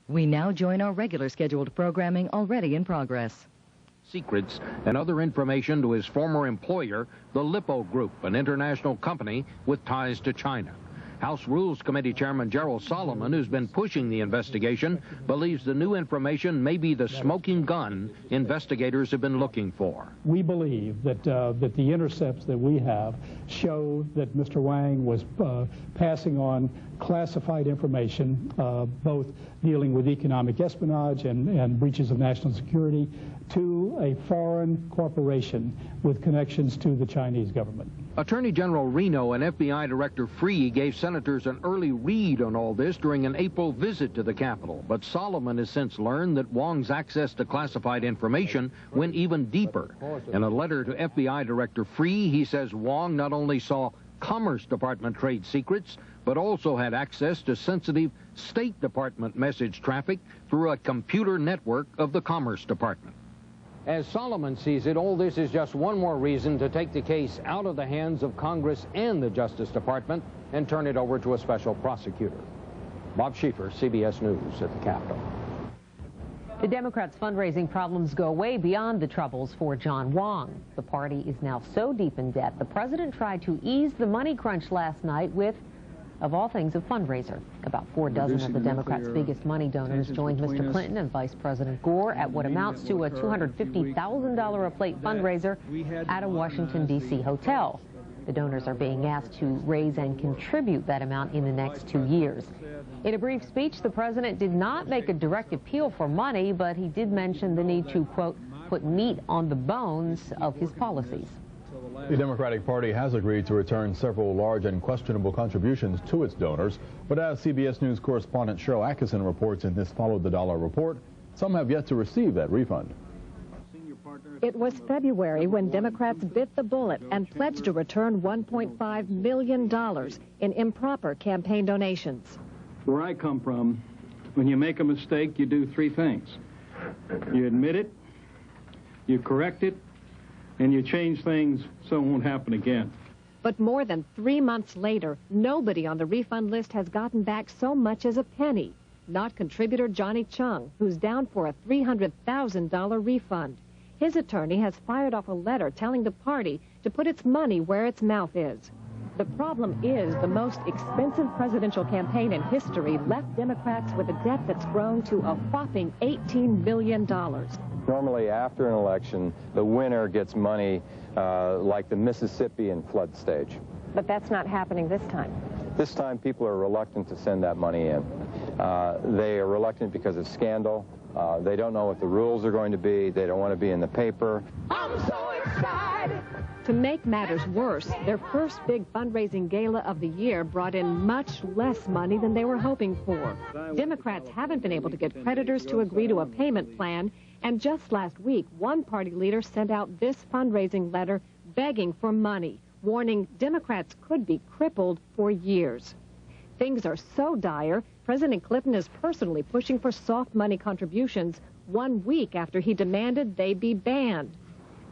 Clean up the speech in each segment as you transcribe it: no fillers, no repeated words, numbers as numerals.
We now join our regular scheduled programming already in progress. Secrets and other information to his former employer, the Lippo Group, an international company with ties to China. House Rules Committee Chairman Gerald Solomon, who's been pushing the investigation, believes the new information may be the smoking gun investigators have been looking for. We believe that that the intercepts that we have show that Mr. Wang was passing on classified information, both dealing with economic espionage and breaches of national security, to a foreign corporation with connections to the Chinese government. Attorney General Reno and FBI Director Freeh gave senators an early read on all this during an April visit to the Capitol. But Solomon has since learned that Wang's access to classified information went even deeper. In a letter to FBI Director Freeh, he says Wang not only saw Commerce Department trade secrets, but also had access to sensitive State Department message traffic through a computer network of the Commerce Department. As Solomon sees it, all this is just one more reason to take the case out of the hands of Congress and the Justice Department and turn it over to a special prosecutor. Bob Schieffer, CBS News at the Capitol. The Democrats' fundraising problems go way beyond the troubles for John Wang. The party is now so deep in debt, the president tried to ease the money crunch last night with, of all things, a fundraiser. About 4 dozen of the Democrats' biggest money donors joined Mr. Clinton and Vice President Gore at what amounts to a $250,000 a plate fundraiser at a Washington, D.C. hotel. The donors are being asked to raise and contribute that amount in the next 2 years. In a brief speech, the president did not make a direct appeal for money, but he did mention the need to, quote, put meat on the bones of his policies. The Democratic Party has agreed to return several large and questionable contributions to its donors, but as CBS News correspondent Cheryl Atkinson reports in this Follow the Dollar report, some have yet to receive that refund. It was February when Democrats bit the bullet and pledged to return $1.5 million in improper campaign donations. Where I come from, when you make a mistake, you do 3 things. You admit it, you correct it, and you change things so it won't happen again. But more than 3 months later, nobody on the refund list has gotten back so much as a penny. Not contributor Johnny Chung, who's down for a $300,000 refund. His attorney has fired off a letter telling the party to put its money where its mouth is. The problem is the most expensive presidential campaign in history left Democrats with a debt that's grown to a whopping $18 billion. Normally, after an election, the winner gets money like the Mississippian flood stage. But that's not happening this time. This time, people are reluctant to send that money in. They are reluctant because of scandal. They don't know what the rules are going to be. They don't want to be in the paper. I'm so excited! To make matters worse, their first big fundraising gala of the year brought in much less money than they were hoping for. Democrats haven't been able to get creditors to agree to a payment plan, and just last week, one party leader sent out this fundraising letter begging for money, warning Democrats could be crippled for years. Things are so dire, President Clinton is personally pushing for soft money contributions 1 week after he demanded they be banned.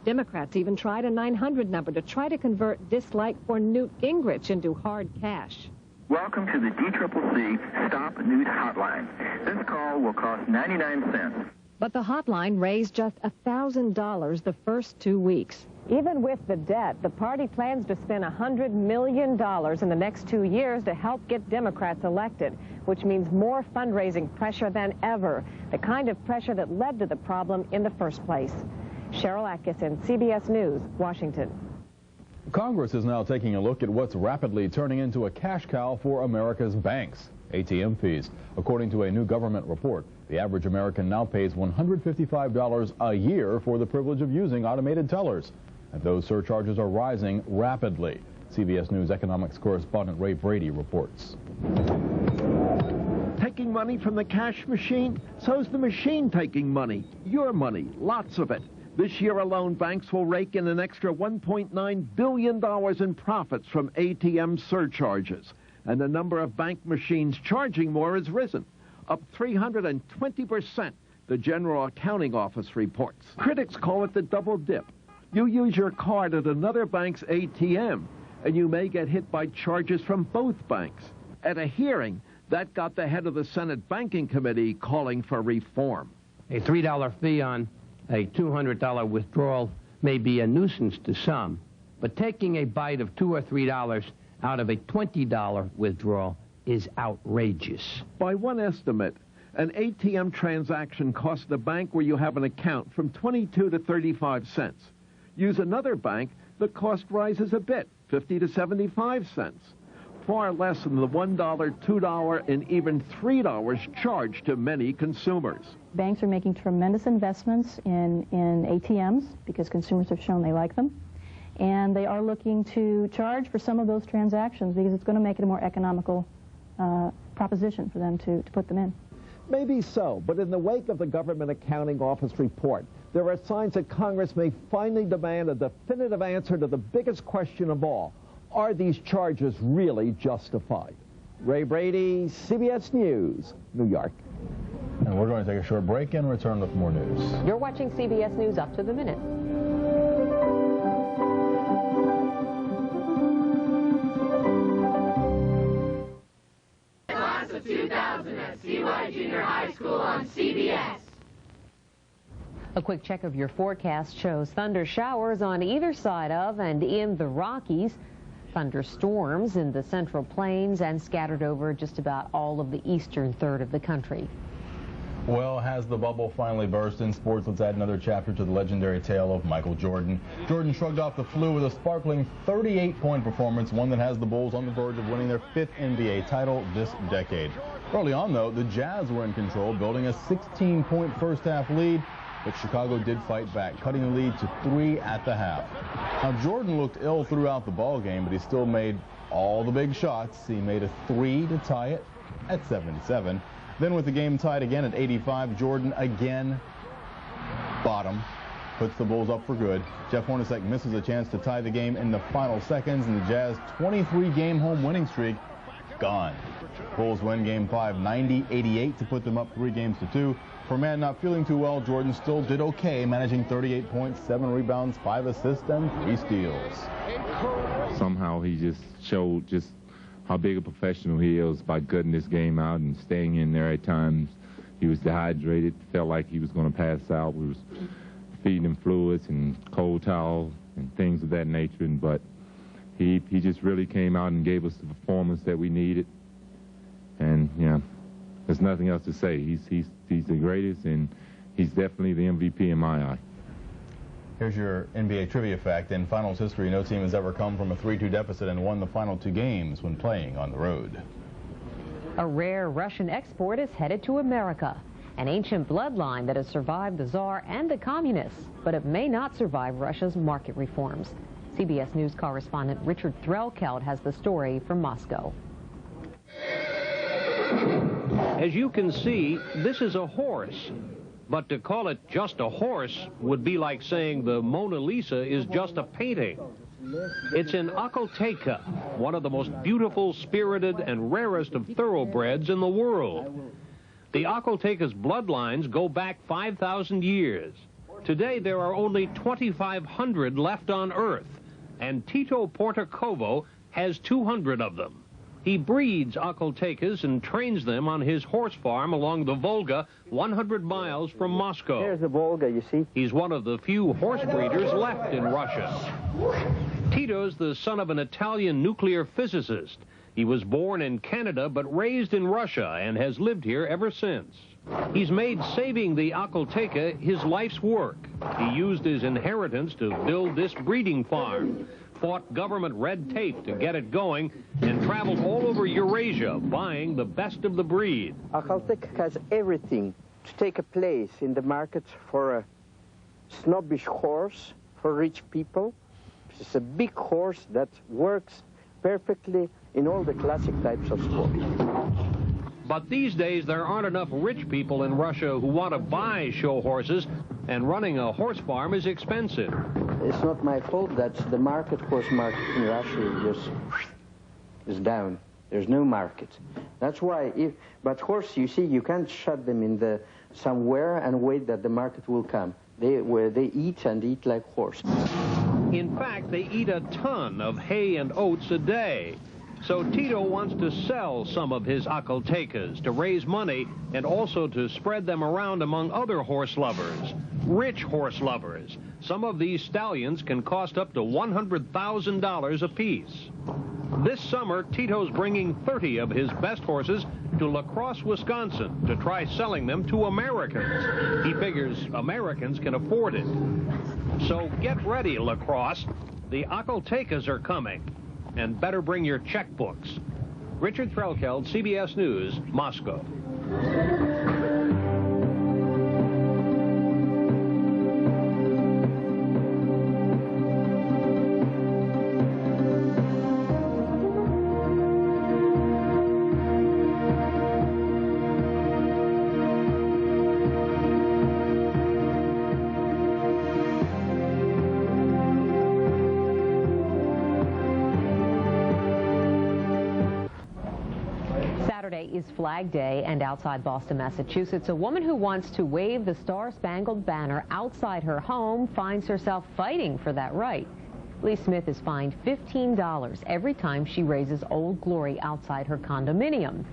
Democrats even tried a 900 number to try to convert dislike for Newt Gingrich into hard cash. Welcome to the DCCC Stop News Hotline. This call will cost 99 cents. But the hotline raised just $1,000 the first 2 weeks. Even with the debt, the party plans to spend $100 million in the next 2 years to help get Democrats elected, which means more fundraising pressure than ever, the kind of pressure that led to the problem in the first place. Cheryl Atkinson, CBS News, Washington. Congress is now taking a look at what's rapidly turning into a cash cow for America's banks, ATM fees. According to a new government report, the average American now pays $155 a year for the privilege of using automated tellers. And those surcharges are rising rapidly. CBS News economics correspondent Ray Brady reports. Taking money from the cash machine? So's the machine taking money. Your money, lots of it. This year alone, banks will rake in an extra $1.9 billion in profits from ATM surcharges. And the number of bank machines charging more has risen, up 320%, the General Accounting Office reports. Critics call it the double dip. You use your card at another bank's ATM, and you may get hit by charges from both banks. At a hearing, That got the head of the Senate Banking Committee calling for reform. A $3 fee on a $200 withdrawal may be a nuisance to some, but taking a bite of $2 or $3 out of a $20 withdrawal is outrageous. By one estimate, an ATM transaction costs the bank where you have an account from 22 to 35 cents. Use another bank, the cost rises a bit, 50 to 75 cents. Far less than the $1, $2, and even $3 charged to many consumers. Banks are making tremendous investments in ATMs because consumers have shown they like them. And they are looking to charge for some of those transactions because it's going to make it a more economical proposition for them to put them in. Maybe so, but in the wake of the Government Accounting Office report, there are signs that Congress may finally demand a definitive answer to the biggest question of all. Are these charges really justified? Ray Brady, CBS News, New York. And we're going to take a short break and return with more news. You're watching CBS News Up to the Minute. Class of 2000 at CY Junior High School on CBS. A quick check of your forecast shows thunder showers on either side of and in the Rockies. Thunderstorms in the Central Plains and scattered over just about all of the eastern third of the country. Well, has the bubble finally burst in sports? Let's add another chapter to the legendary tale of Michael Jordan. Jordan shrugged off the flu with a sparkling 38-point performance, one that has the Bulls on the verge of winning their 5th NBA title this decade. Early on, though, the Jazz were in control, building a 16-point first-half lead, but Chicago did fight back, cutting the lead to 3 at the half. Now, Jordan looked ill throughout the ballgame, but he still made all the big shots. He made a 3 to tie it at 77. Then with the game tied again at 85, Jordan again bottom, puts the Bulls up for good. Jeff Hornacek misses a chance to tie the game in the final seconds, and the Jazz 23-game home winning streak gone. Bulls win Game 5 90-88 to put them up 3 games to 2. For a man not feeling too well, Jordan still did okay, managing 38 points, 7 rebounds, 5 assists, and 3 steals. Somehow he just showed just how big a professional he is by gutting this game out and staying in there at times. He was dehydrated, felt like he was going to pass out. We was feeding him fluids and cold towels and things of that nature, but he just really came out and gave us the performance that we needed. And, yeah, there's nothing else to say. He's the greatest, and he's definitely the MVP in my eye. Here's your NBA trivia fact. In finals history, no team has ever come from a 3-2 deficit and won the final 2 games when playing on the road. A rare Russian export is headed to America. An ancient bloodline that has survived the Tsar and the communists, but it may not survive Russia's market reforms. CBS News correspondent Richard Threlkeld has the story from Moscow. As you can see, this is a horse. But to call it just a horse would be like saying the Mona Lisa is just a painting. It's an Akhal-Teka, one of the most beautiful, spirited, and rarest of thoroughbreds in the world. The Akhal-Teka's bloodlines go back 5,000 years. Today, there are only 2,500 left on Earth, and Tito Portacovo has 200 of them. He breeds Akhal-Tekas and trains them on his horse farm along the Volga, 100 miles from Moscow. Here's the Volga, you see. He's one of the few horse breeders left in Russia. Tito's the son of an Italian nuclear physicist. He was born in Canada but raised in Russia and has lived here ever since. He's made saving the Akhal-Teka his life's work. He used his inheritance to build this breeding farm, fought government red tape to get it going, and traveled all over Eurasia buying the best of the breed. Akhal-Teka has everything to take a place in the market for a snobbish horse for rich people. It's a big horse that works perfectly in all the classic types of sport. But these days, there aren't enough rich people in Russia who want to buy show horses, and running a horse farm is expensive. It's not my fault that the horse market in Russia is down. There's no market. That's why, but horse, you see, you can't shut them in somewhere and wait that the market will come. They eat and eat like horse. In fact, they eat a ton of hay and oats a day. So Tito wants to sell some of his acoltecas to raise money and also to spread them around among other horse lovers, rich horse lovers. Some of these stallions can cost up to $100,000 apiece. This summer, Tito's bringing 30 of his best horses to La Crosse, Wisconsin, to try selling them to Americans. He figures Americans can afford it. So get ready, La Crosse. The acoltecas are coming. And better bring your checkbooks. Richard Threlkeld, CBS News, Moscow. Is Flag Day, and outside Boston, Massachusetts, a woman who wants to wave the Star-Spangled Banner outside her home finds herself fighting for that right. Lee Smith is fined $15 every time she raises Old Glory outside her condominium.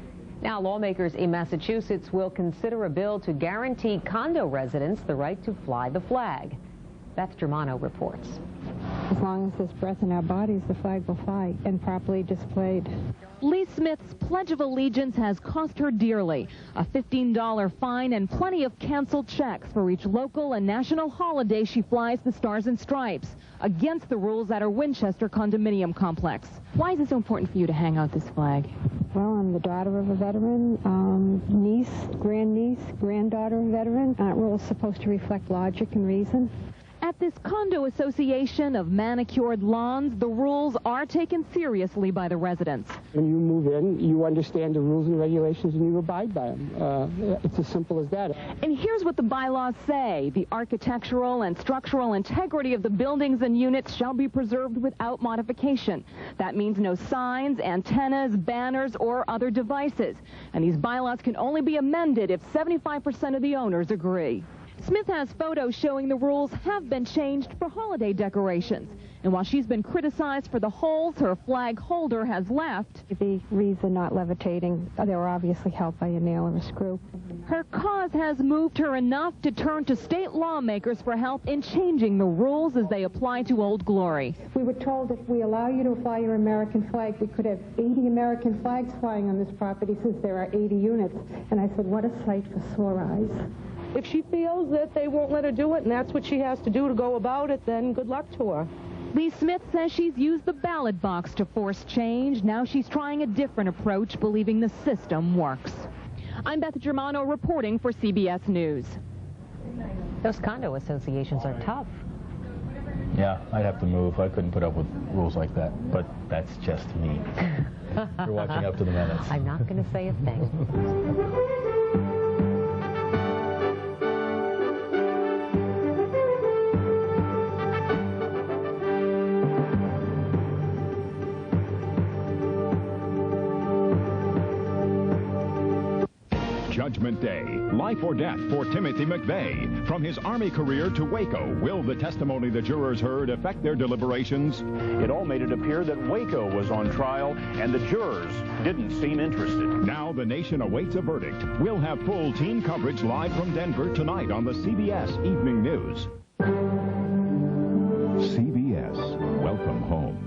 Now, lawmakers in Massachusetts will consider a bill to guarantee condo residents the right to fly the flag. Beth Germano reports. As long as there's breath in our bodies, the flag will fly, and properly displayed. Lee Smith's Pledge of Allegiance has cost her dearly. A $15 fine and plenty of canceled checks for each local and national holiday she flies the Stars and Stripes, against the rules at her Winchester condominium complex. Why is it so important for you to hang out this flag? Well, I'm the daughter of a veteran, niece, grandniece, granddaughter of a veteran. Aren't rules supposed to reflect logic and reason? At this condo association of manicured lawns, the rules are taken seriously by the residents. When you move in, you understand the rules and regulations and you abide by them. It's as simple as that. And here's what the bylaws say. The architectural and structural integrity of the buildings and units shall be preserved without modification. That means no signs, antennas, banners, or other devices. And these bylaws can only be amended if 75% of the owners agree. Smith has photos showing the rules have been changed for holiday decorations. And while she's been criticized for the holes her flag holder has left, the wreaths are not levitating. They were obviously held by a nail or a screw. Her cause has moved her enough to turn to state lawmakers for help in changing the rules as they apply to Old Glory. We were told if we allow you to fly your American flag, we could have 80 American flags flying on this property since there are 80 units. And I said, what a sight for sore eyes. If she feels that they won't let her do it and that's what she has to do to go about it, then good luck to her. Lee Smith says she's used the ballot box to force change. Now she's trying a different approach, believing the system works. I'm Beth Germano reporting for CBS News. Those condo associations are tough. Yeah, I'd have to move. I couldn't put up with rules like that, but that's just me. You're watching Up to the Minutes. I'm not going to say a thing. Judgment Day, life or death for Timothy McVeigh. From his Army career to Waco, will the testimony the jurors heard affect their deliberations? It all made it appear that Waco was on trial and the jurors didn't seem interested. Now the nation awaits a verdict. We'll have full team coverage live from Denver tonight on the CBS Evening News. CBS, welcome home.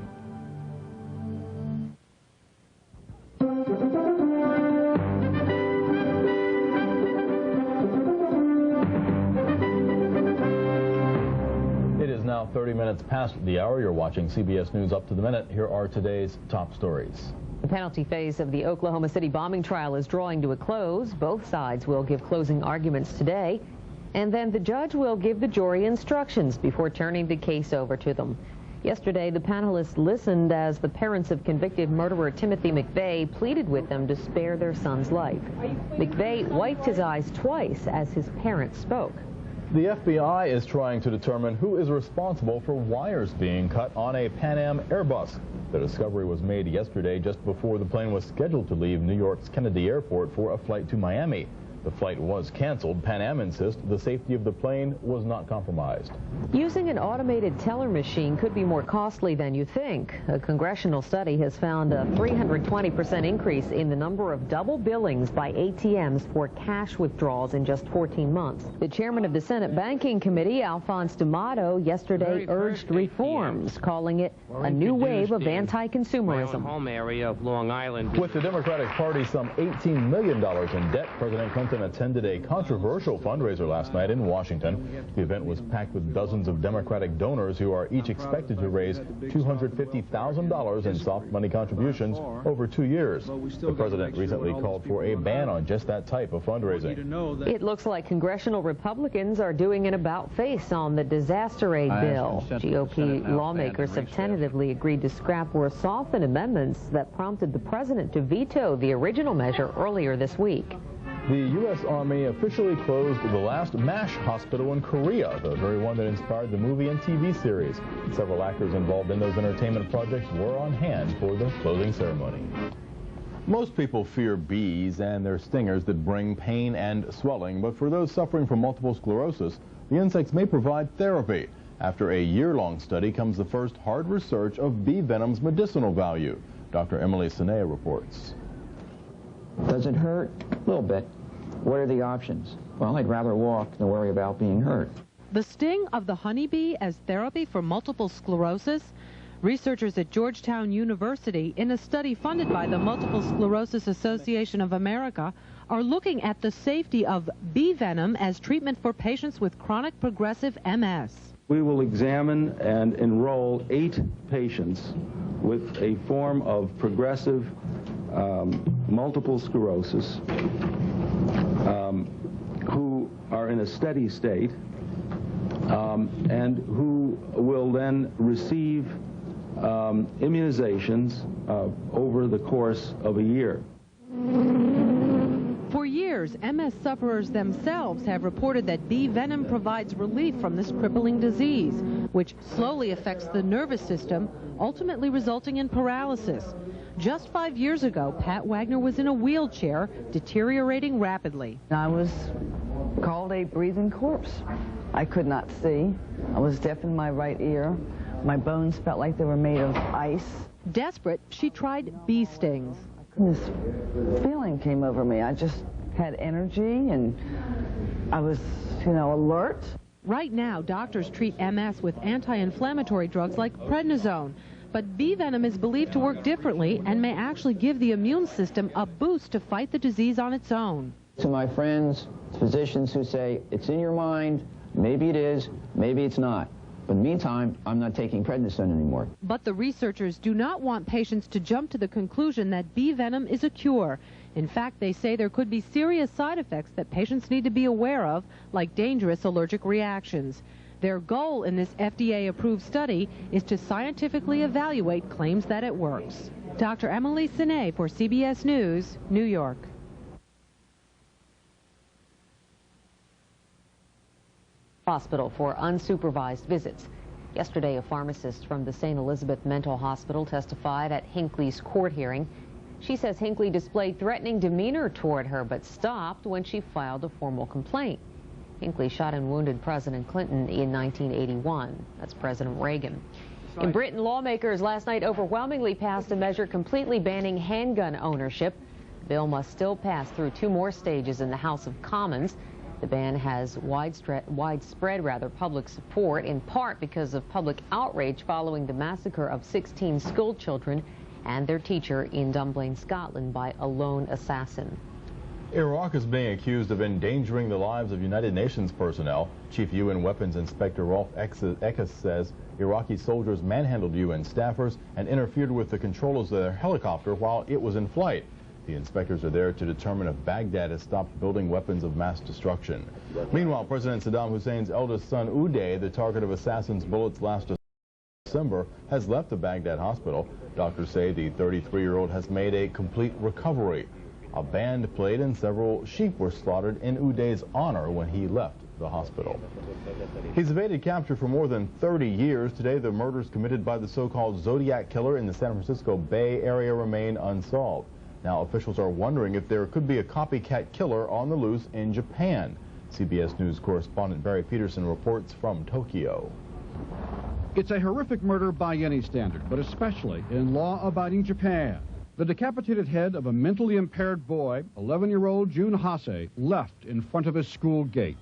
Now 30 minutes past the hour. You're watching CBS News Up to the Minute. Here are today's top stories. The penalty phase of the Oklahoma City bombing trial is drawing to a close. Both sides will give closing arguments today, and then the judge will give the jury instructions before turning the case over to them. Yesterday, the panelists listened as the parents of convicted murderer Timothy McVeigh pleaded with them to spare their son's life. McVeigh wiped his eyes twice as his parents spoke. The FBI is trying to determine who is responsible for wires being cut on a Pan Am Airbus. The discovery was made yesterday just before the plane was scheduled to leave New York's Kennedy Airport for a flight to Miami. The flight was canceled. Pan Am insists the safety of the plane was not compromised. Using an automated teller machine could be more costly than you think. A congressional study has found a 320% increase in the number of double billings by ATMs for cash withdrawals in just 14 months. The chairman of the Senate Banking Committee, Alphonse D'Amato, yesterday urged reforms, calling it a new wave of anti-consumerism. Home area of Long Island. With the Democratic Party some $18 million in debt, President Clinton attended a controversial fundraiser last night in Washington. The event was packed with dozens of Democratic donors who are each expected to raise $250,000 in soft money contributions over 2 years. The president recently called for a ban on just that type of fundraising. It looks like congressional Republicans are doing an about-face on the disaster aid bill. GOP lawmakers have tentatively agreed to scrap or soften amendments that prompted the president to veto the original measure earlier this week. The U.S. Army officially closed the last MASH hospital in Korea, the very one that inspired the movie and TV series. Several actors involved in those entertainment projects were on hand for the closing ceremony. Most people fear bees and their stingers that bring pain and swelling, but for those suffering from multiple sclerosis, the insects may provide therapy. After a year-long study comes the first hard research of bee venom's medicinal value. Dr. Emily Sinea reports. Does it hurt? A little bit. What are the options? Well, I'd rather walk than worry about being hurt. The sting of the honeybee as therapy for multiple sclerosis? Researchers at Georgetown University, in a study funded by the Multiple Sclerosis Association of America, are looking at the safety of bee venom as treatment for patients with chronic progressive MS. We will examine and enroll 8 patients with a form of progressive multiple sclerosis who are in a steady state and who will then receive immunizations over the course of a year. For years, MS sufferers themselves have reported that bee venom provides relief from this crippling disease, which slowly affects the nervous system, ultimately resulting in paralysis. Just 5 years ago, Pat Wagner was in a wheelchair, deteriorating rapidly. I was called a breathing corpse. I could not see. I was deaf in my right ear. My bones felt like they were made of ice. Desperate, she tried bee stings. This feeling came over me. I just had energy and I was, alert. Right now, doctors treat MS with anti-inflammatory drugs like prednisone. But bee venom is believed to work differently and may actually give the immune system a boost to fight the disease on its own. To my friends, physicians who say, it's in your mind, maybe it is, maybe it's not. But in the meantime, I'm not taking prednisone anymore. But the researchers do not want patients to jump to the conclusion that bee venom is a cure. In fact, they say there could be serious side effects that patients need to be aware of, like dangerous allergic reactions. Their goal in this FDA-approved study is to scientifically evaluate claims that it works. Dr. Emily Sinea for CBS News, New York. Hospital for unsupervised visits. Yesterday, a pharmacist from the St. Elizabeth Mental Hospital testified at Hinckley's court hearing. She says Hinckley displayed threatening demeanor toward her, but stopped when she filed a formal complaint. Hinckley shot and wounded President Clinton in 1981. That's President Reagan. In Britain, lawmakers last night overwhelmingly passed a measure completely banning handgun ownership. The bill must still pass through 2 more stages in the House of Commons. The ban has widespread public support, in part because of public outrage following the massacre of 16 school children and their teacher in Dunblane, Scotland, by a lone assassin. Iraq is being accused of endangering the lives of United Nations personnel. Chief UN Weapons Inspector Rolf Eckes says Iraqi soldiers manhandled UN staffers and interfered with the controls of their helicopter while it was in flight. The inspectors are there to determine if Baghdad has stopped building weapons of mass destruction. Meanwhile, President Saddam Hussein's eldest son, Uday, the target of assassins' bullets last December, has left the Baghdad hospital. Doctors say the 33-year-old has made a complete recovery. A band played and several sheep were slaughtered in Uday's honor when he left the hospital. He's evaded capture for more than 30 years. Today, the murders committed by the so-called Zodiac Killer in the San Francisco Bay Area remain unsolved. Now officials are wondering if there could be a copycat killer on the loose in Japan. CBS News correspondent Barry Peterson reports from Tokyo. It's a horrific murder by any standard, but especially in law-abiding Japan. The decapitated head of a mentally impaired boy, 11-year-old Jun Hase, left in front of his school gate.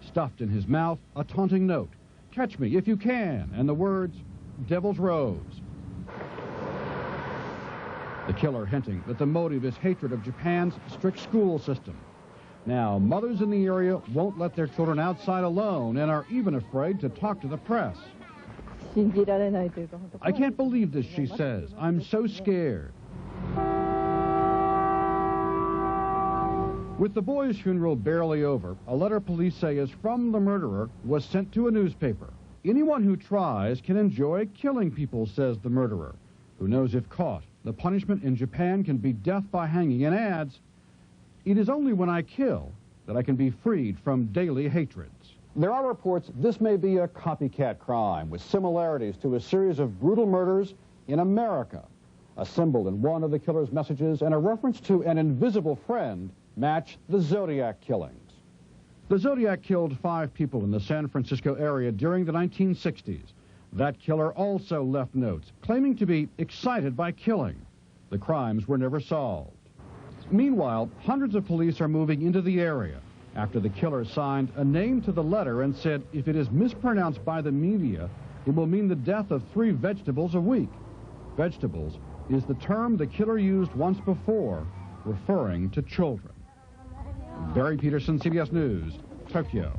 Stuffed in his mouth, a taunting note, "Catch me if you can," and the words, "Devil's Rose." The killer hinting that the motive is hatred of Japan's strict school system. Now, mothers in the area won't let their children outside alone and are even afraid to talk to the press. "I can't believe this," she says. "I'm so scared." With the boy's funeral barely over, a letter police say is from the murderer was sent to a newspaper. "Anyone who tries can enjoy killing people," says the murderer, who knows if caught, the punishment in Japan can be death by hanging, and adds, "It is only when I kill that I can be freed from daily hatreds." There are reports this may be a copycat crime with similarities to a series of brutal murders in America. A symbol in one of the killer's messages and a reference to an invisible friend match the Zodiac killings. The Zodiac killed 5 people in the San Francisco area during the 1960s. That killer also left notes claiming to be excited by killing. The crimes were never solved. Meanwhile, hundreds of police are moving into the area after the killer signed a name to the letter and said if it is mispronounced by the media, it will mean the death of 3 vegetables a week. Vegetables is the term the killer used once before, referring to children. Barry Peterson, CBS News, Tokyo.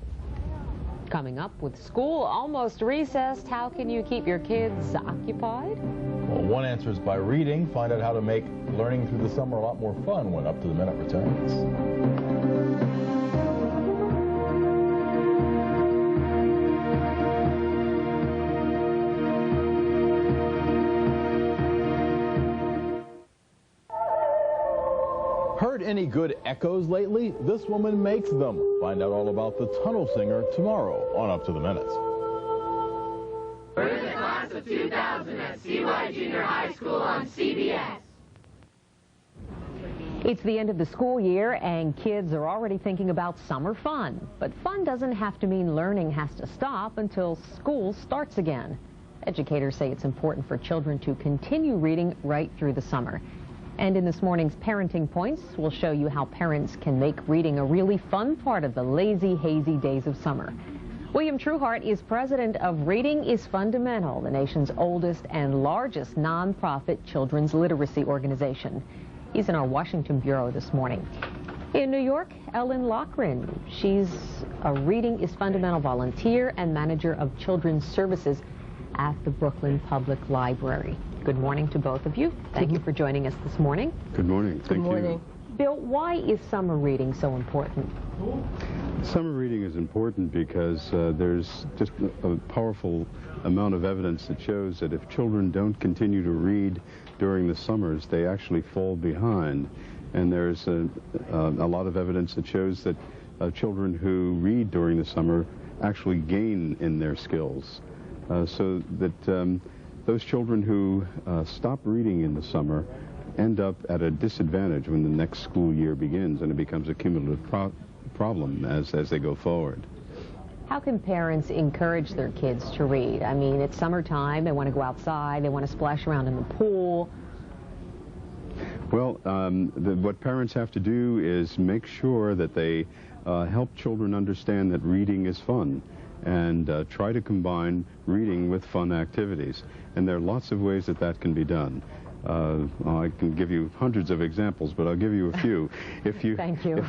Coming up, with school almost recessed, how can you keep your kids occupied? Well, one answer is by reading. Find out how to make learning through the summer a lot more fun when Up to the Minute returns. Heard any good echoes lately? This woman makes them. Find out all about the tunnel singer tomorrow on Up to the Minute. We're in the class of 2000 at CY Junior High School on CBS. It's the end of the school year and kids are already thinking about summer fun. But fun doesn't have to mean learning has to stop until school starts again. Educators say it's important for children to continue reading right through the summer. And in this morning's Parenting Points, we'll show you how parents can make reading a really fun part of the lazy, hazy days of summer. William Trueheart is president of Reading is Fundamental, the nation's oldest and largest nonprofit children's literacy organization. He's in our Washington bureau this morning. In New York, Ellen Lochran. She's a Reading is Fundamental volunteer and manager of children's services at the Brooklyn Public Library. Good morning to both of you. Thank you for joining us this morning. Good morning. Thank you. Bill, why is summer reading so important? Summer reading is important because there's just a powerful amount of evidence that shows that if children don't continue to read during the summers, they actually fall behind. And there's a lot of evidence that shows that children who read during the summer actually gain in their skills. So that those children who stop reading in the summer end up at a disadvantage when the next school year begins, and it becomes a cumulative problem as they go forward. How can parents encourage their kids to read? I mean, it's summertime, they want to go outside, they want to splash around in the pool. Well, what parents have to do is make sure that they help children understand that reading is fun, and try to combine reading with fun activities. And there are lots of ways that can be done. I can give you hundreds of examples, but I'll give you a few. Thank you.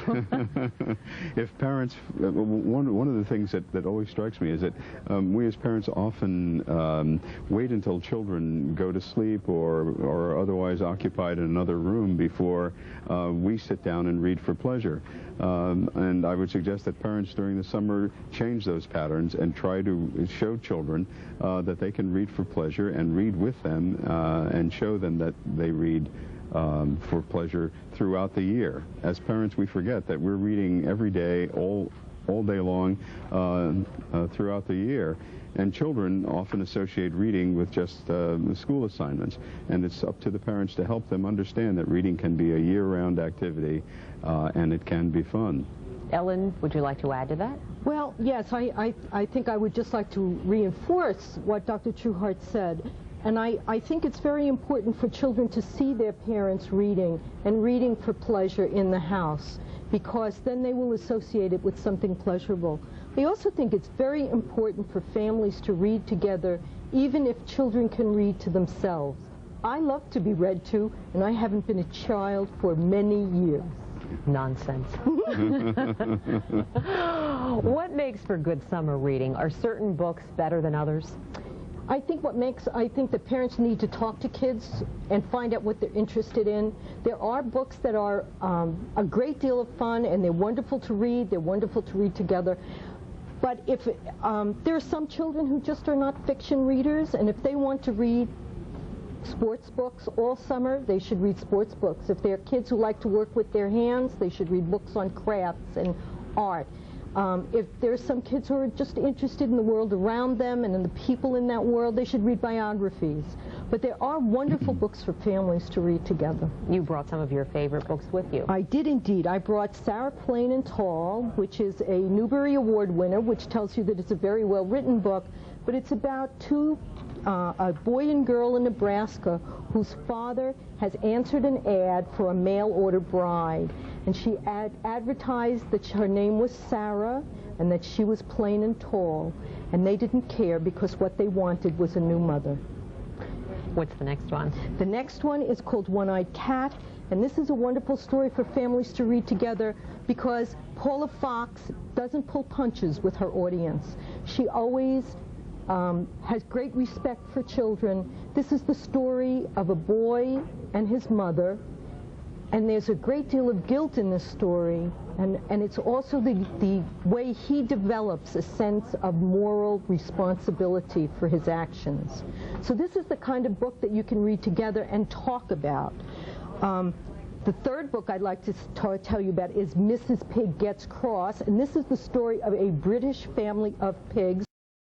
If parents, one of the things that always strikes me is that we as parents often wait until children go to sleep or otherwise occupied in another room before we sit down and read for pleasure. And I would suggest that parents during the summer change those patterns and try to show children that they can read for pleasure and read with them and show them that they read for pleasure throughout the year. As parents, we forget that we're reading every day, all all day long throughout the year. And children often associate reading with just school assignments. And it's up to the parents to help them understand that reading can be a year-round activity and it can be fun. Ellen, would you like to add to that? Well, yes, I think I would just like to reinforce what Dr. Trueheart said. And I think it's very important for children to see their parents reading and reading for pleasure in the house, because then they will associate it with something pleasurable. I also think it's very important for families to read together, even if children can read to themselves. I love to be read to, and I haven't been a child for many years. Nonsense. What makes for good summer reading? Are certain books better than others? I think the parents need to talk to kids and find out what they're interested in. There are books that are a great deal of fun, and they're wonderful to read. They're wonderful to read together. But if there are some children who just are not fiction readers, and if they want to read sports books all summer, they should read sports books. If they're kids who like to work with their hands, they should read books on crafts and art. If there's some kids who are just interested in the world around them and in the people in that world, they should read biographies. But there are wonderful books for families to read together. You brought some of your favorite books with you. I did indeed. I brought Sarah Plain and Tall, which is a Newbery Award winner, which tells you that it's a very well-written book, but it's about a boy and girl in Nebraska whose father has answered an ad for a mail-order bride. And she advertised that her name was Sarah and that she was plain and tall. And they didn't care because what they wanted was a new mother. What's the next one? The next one is called One-Eyed Cat. And this is a wonderful story for families to read together because Paula Fox doesn't pull punches with her audience. She always has great respect for children. This is the story of a boy and his mother, and there's a great deal of guilt in this story, and it's also the way he develops a sense of moral responsibility for his actions. So this is the kind of book that you can read together and talk about. The third book I'd like to tell you about is Mrs. Pig Gets Cross, and this is the story of a British family of pigs